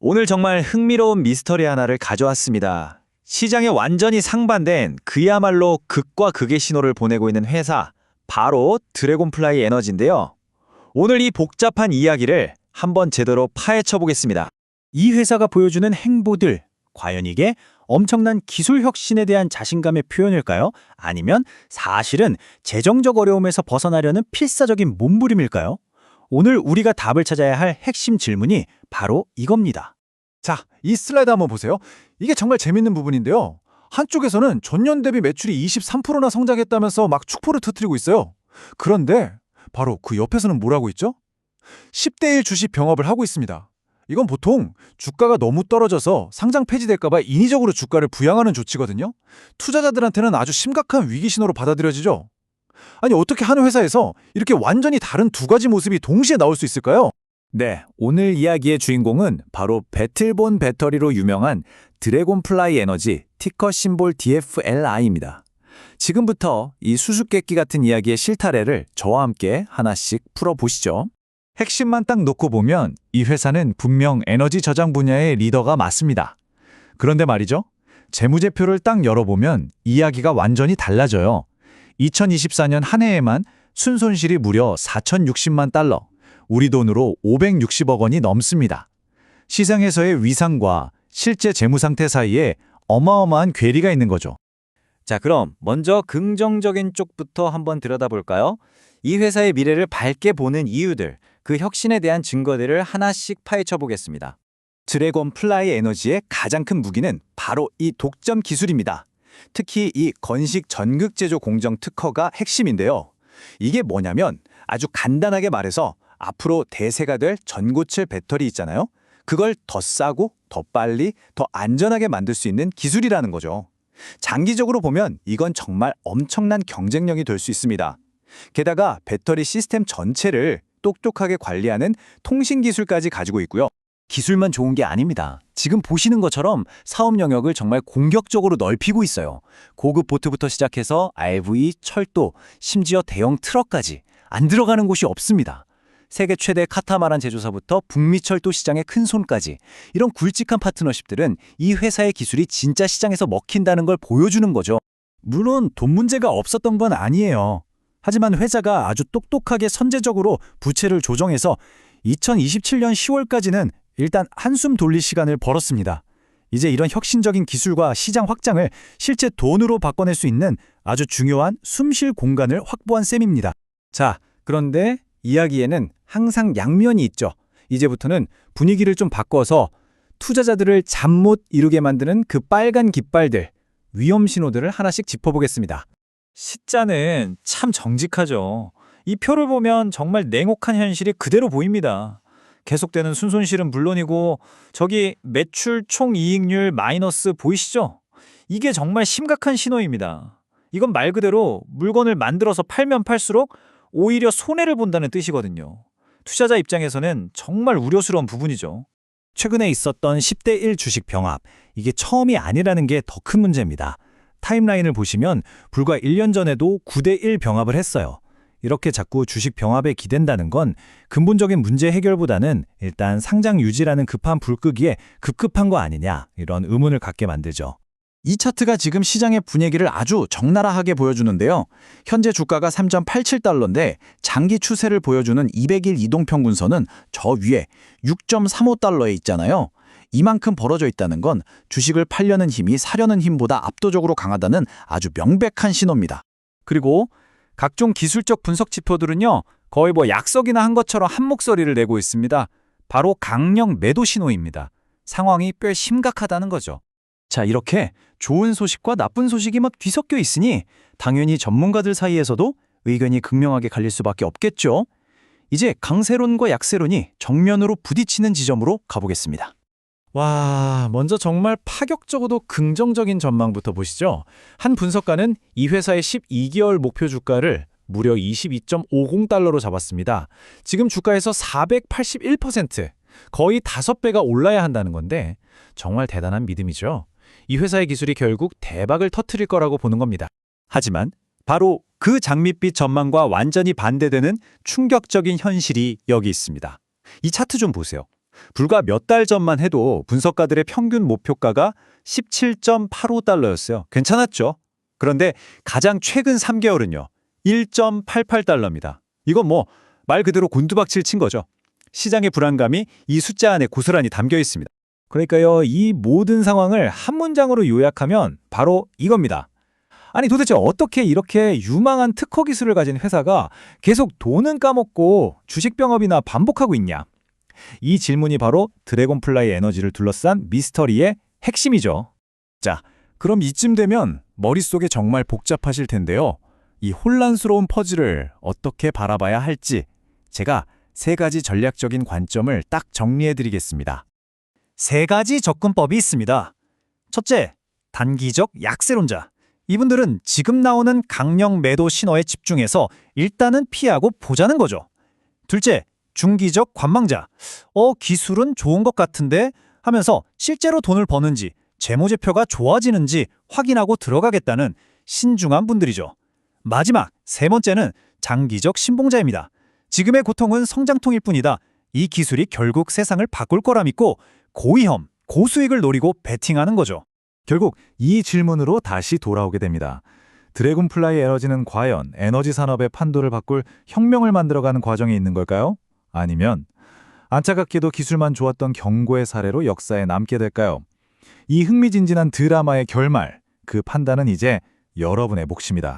오늘 정말 흥미로운 미스터리 하나를 가져왔습니다. 시장에 완전히 상반된 그야말로 극과 극의 신호를 보내고 있는 회사, 바로 드래곤플라이 에너지인데요. 오늘 이 복잡한 이야기를 한번 제대로 파헤쳐 보겠습니다. 이 회사가 보여주는 행보들, 과연 이게 엄청난 기술 혁신에 대한 자신감의 표현일까요? 아니면 사실은 재정적 어려움에서 벗어나려는 필사적인 몸부림일까요? 오늘 우리가 답을 찾아야 할 핵심 질문이 바로 이겁니다. 자, 이 슬라이드 한번 보세요. 이게 정말 재밌는 부분인데요. 한쪽에서는 전년 대비 매출이 23%나 성장했다면서 막 축포를 터뜨리고 있어요. 그런데 바로 그 옆에서는 뭐라고 있죠? 10대 1 주식 병합을 하고 있습니다. 이건 보통 주가가 너무 떨어져서 상장 폐지될까 봐 인위적으로 주가를 부양하는 조치거든요. 투자자들한테는 아주 심각한 위기 신호로 받아들여지죠. 아니, 어떻게 한 회사에서 이렇게 완전히 다른 두 가지 모습이 동시에 나올 수 있을까요? 네, 오늘 이야기의 주인공은 바로 배틀본 배터리로 유명한 드래곤플라이 에너지, 티커 심볼 DFLI입니다. 지금부터 이 수수께끼 같은 이야기의 실타래를 저와 함께 하나씩 풀어보시죠. 핵심만 딱 놓고 보면 이 회사는 분명 에너지 저장 분야의 리더가 맞습니다. 그런데 말이죠. 재무제표를 딱 열어보면 이야기가 완전히 달라져요. 2024년 한 해에만 순손실이 무려 4,060만 달러, 우리 돈으로 560억 원이 넘습니다. 시장에서의 위상과 실제 재무 상태 사이에 어마어마한 괴리가 있는 거죠. 자, 그럼 먼저 긍정적인 쪽부터 한번 들여다볼까요? 이 회사의 미래를 밝게 보는 이유들, 그 혁신에 대한 증거들을 하나씩 파헤쳐 보겠습니다. 드래곤플라이 에너지의 가장 큰 무기는 바로 이 독점 기술입니다. 특히 이 건식 전극 제조 공정 특허가 핵심인데요. 이게 뭐냐면 아주 간단하게 말해서 앞으로 대세가 될 전고체 배터리 있잖아요. 그걸 더 싸고 더 빨리 더 안전하게 만들 수 있는 기술이라는 거죠. 장기적으로 보면 이건 정말 엄청난 경쟁력이 될 수 있습니다. 게다가 배터리 시스템 전체를 똑똑하게 관리하는 통신 기술까지 가지고 있고요. 기술만 좋은 게 아닙니다. 지금 보시는 것처럼 사업 영역을 정말 공격적으로 넓히고 있어요. 고급 보트부터 시작해서 RV, 철도, 심지어 대형 트럭까지 안 들어가는 곳이 없습니다. 세계 최대 카타마란 제조사부터 북미 철도 시장의 큰 손까지 이런 굵직한 파트너십들은 이 회사의 기술이 진짜 시장에서 먹힌다는 걸 보여주는 거죠. 물론 돈 문제가 없었던 건 아니에요. 하지만 회사가 아주 똑똑하게 선제적으로 부채를 조정해서 2027년 10월까지는 일단 한숨 돌릴 시간을 벌었습니다. 이제 이런 혁신적인 기술과 시장 확장을 실제 돈으로 바꿔낼 수 있는 아주 중요한 숨쉴 공간을 확보한 셈입니다. 자, 그런데 이야기에는 항상 양면이 있죠. 이제부터는 분위기를 좀 바꿔서 투자자들을 잠 못 이루게 만드는 그 빨간 깃발들, 위험 신호들을 하나씩 짚어보겠습니다. 시자는 참 정직하죠. 이 표를 보면 정말 냉혹한 현실이 그대로 보입니다. 계속되는 순손실은 물론이고 저기 매출 총이익률 마이너스 보이시죠? 이게 정말 심각한 신호입니다. 이건 말 그대로 물건을 만들어서 팔면 팔수록 오히려 손해를 본다는 뜻이거든요. 투자자 입장에서는 정말 우려스러운 부분이죠. 최근에 있었던 10대 1 주식 병합, 이게 처음이 아니라는 게 더 큰 문제입니다. 타임라인을 보시면 불과 1년 전에도 9대 1 병합을 했어요. 이렇게 자꾸 주식 병합에 기댄다는 건 근본적인 문제 해결보다는 일단 상장 유지라는 급한 불 끄기에 급급한 거 아니냐, 이런 의문을 갖게 만들죠. 이 차트가 지금 시장의 분위기를 아주 적나라하게 보여주는데요. 현재 주가가 3.87달러인데 장기 추세를 보여주는 200일 이동평균선은 저 위에 6.35달러에 있잖아요. 이만큼 벌어져 있다는 건 주식을 팔려는 힘이 사려는 힘보다 압도적으로 강하다는 아주 명백한 신호입니다. 그리고 각종 기술적 분석 지표들은요, 거의 약석이나 한 것처럼 한 목소리를 내고 있습니다. 바로 강력 매도 신호입니다. 상황이 꽤 심각하다는 거죠. 자, 이렇게 좋은 소식과 나쁜 소식이 막 뒤섞여 있으니 당연히 전문가들 사이에서도 의견이 극명하게 갈릴 수밖에 없겠죠. 이제 강세론과 약세론이 정면으로 부딪히는 지점으로 가보겠습니다. 와, 먼저 정말 파격적으로 긍정적인 전망부터 보시죠. 한 분석가는 이 회사의 12개월 목표 주가를 무려 22.50달러로 잡았습니다. 지금 주가에서 481%, 거의 5배가 올라야 한다는 건데 정말 대단한 믿음이죠. 이 회사의 기술이 결국 대박을 터뜨릴 거라고 보는 겁니다. 하지만 바로 그 장밋빛 전망과 완전히 반대되는 충격적인 현실이 여기 있습니다. 이 차트 좀 보세요. 불과 몇 달 전만 해도 분석가들의 평균 목표가가 17.85달러였어요. 괜찮았죠? 그런데 가장 최근 3개월은요. 1.88달러입니다. 이건 뭐 말 그대로 곤두박질 친 거죠. 시장의 불안감이 이 숫자 안에 고스란히 담겨 있습니다. 그러니까요, 이 모든 상황을 한 문장으로 요약하면 바로 이겁니다. 아니 도대체 어떻게 이렇게 유망한 특허 기술을 가진 회사가 계속 돈은 까먹고 주식병업이나 반복하고 있냐? 이 질문이 바로 드래곤플라이 에너지를 둘러싼 미스터리의 핵심이죠. 자, 그럼 이쯤 되면 머릿속에 정말 복잡하실 텐데요. 이 혼란스러운 퍼즐을 어떻게 바라봐야 할지 제가 3가지 전략적인 관점을 딱 정리해드리겠습니다. 3가지 접근법이 있습니다. 첫째, 단기적 약세론자. 이분들은 지금 나오는 강력 매도 신호에 집중해서 일단은 피하고 보자는 거죠. 둘째, 중기적 관망자. 기술은 좋은 것 같은데 하면서 실제로 돈을 버는지 재무제표가 좋아지는지 확인하고 들어가겠다는 신중한 분들이죠. 마지막, 3번째는 장기적 신봉자입니다. 지금의 고통은 성장통일 뿐이다. 이 기술이 결국 세상을 바꿀 거라 믿고 고위험, 고수익을 노리고 베팅하는 거죠. 결국 이 질문으로 다시 돌아오게 됩니다. 드래곤플라이 에너지는 과연 에너지 산업의 판도를 바꿀 혁명을 만들어가는 과정에 있는 걸까요? 아니면 안타깝게도 기술만 좋았던 경고의 사례로 역사에 남게 될까요? 이 흥미진진한 드라마의 결말, 그 판단은 이제 여러분의 몫입니다.